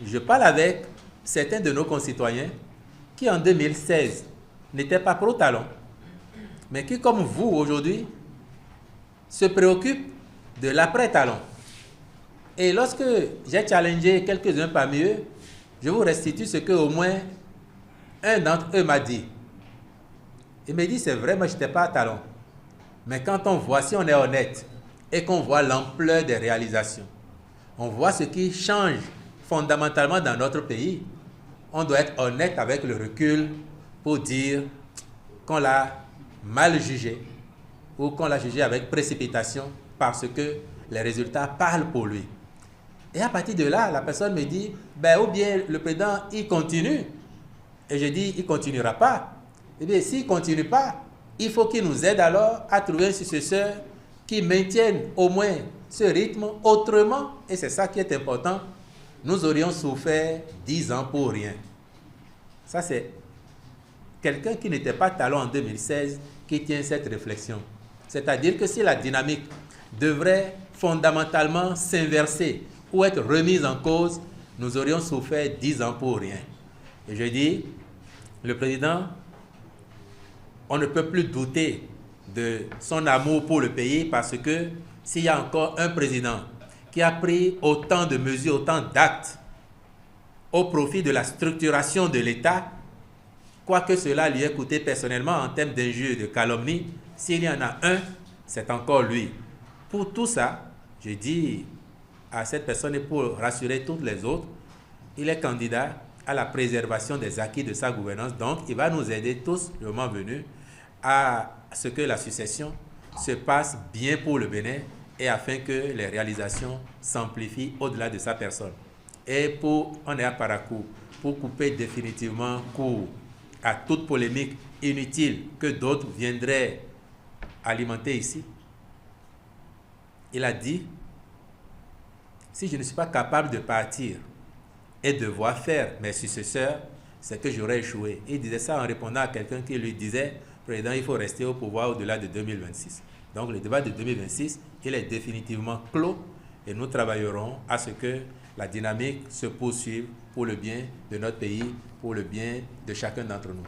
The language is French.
je parle avec certains de nos concitoyens qui en 2016 n'étaient pas pro-talon, mais qui, comme vous aujourd'hui, se préoccupent de l'après-talon. Et lorsque j'ai challengé quelques-uns parmi eux, je vous restitue ce que au moins un d'entre eux m'a dit. Il m'a dit, c'est vrai, moi je n'étais pas à talon. Mais quand on voit, si on est honnête, et qu'on voit l'ampleur des réalisations, on voit ce qui change fondamentalement dans notre pays, on doit être honnête avec le recul pour dire qu'on l'a mal jugé ou qu'on l'a jugé avec précipitation parce que les résultats parlent pour lui. Et à partir de là, la personne me dit, ben, ou bien le président, il continue. Et je dis, il ne continuera pas. Eh bien, s'il ne continue pas, il faut qu'il nous aide alors à trouver un successeur qui maintienne au moins ce rythme. Autrement, et c'est ça qui est important, nous aurions souffert 10 ans pour rien. Ça, c'est quelqu'un qui n'était pas talon en 2016 qui tient cette réflexion. C'est-à-dire que si la dynamique devrait fondamentalement s'inverser ou être remise en cause, nous aurions souffert 10 ans pour rien. Et je dis, le président, on ne peut plus douter de son amour pour le pays parce que s'il y a encore un président qui a pris autant de mesures, autant d'actes au profit de la structuration de l'État, quoi que cela lui ait coûté personnellement en termes d'injures, de calomnie, s'il y en a un, c'est encore lui. Pour tout ça, je dis à cette personne et pour rassurer toutes les autres, il est candidat à la préservation des acquis de sa gouvernance. Donc, il va nous aider tous, le moment venu, à ce que la succession se passe bien pour le Bénin et afin que les réalisations s'amplifient au-delà de sa personne. Et pour, on est à Parakou, pour couper définitivement court à toute polémique inutile que d'autres viendraient alimenter ici, il a dit, si je ne suis pas capable de partir et de voir faire mes successeurs, c'est que j'aurais échoué. Il disait ça en répondant à quelqu'un qui lui disait, président, il faut rester au pouvoir au-delà de 2026. Donc le débat de 2026, il est définitivement clos et nous travaillerons à ce que la dynamique se poursuive pour le bien de notre pays, pour le bien de chacun d'entre nous.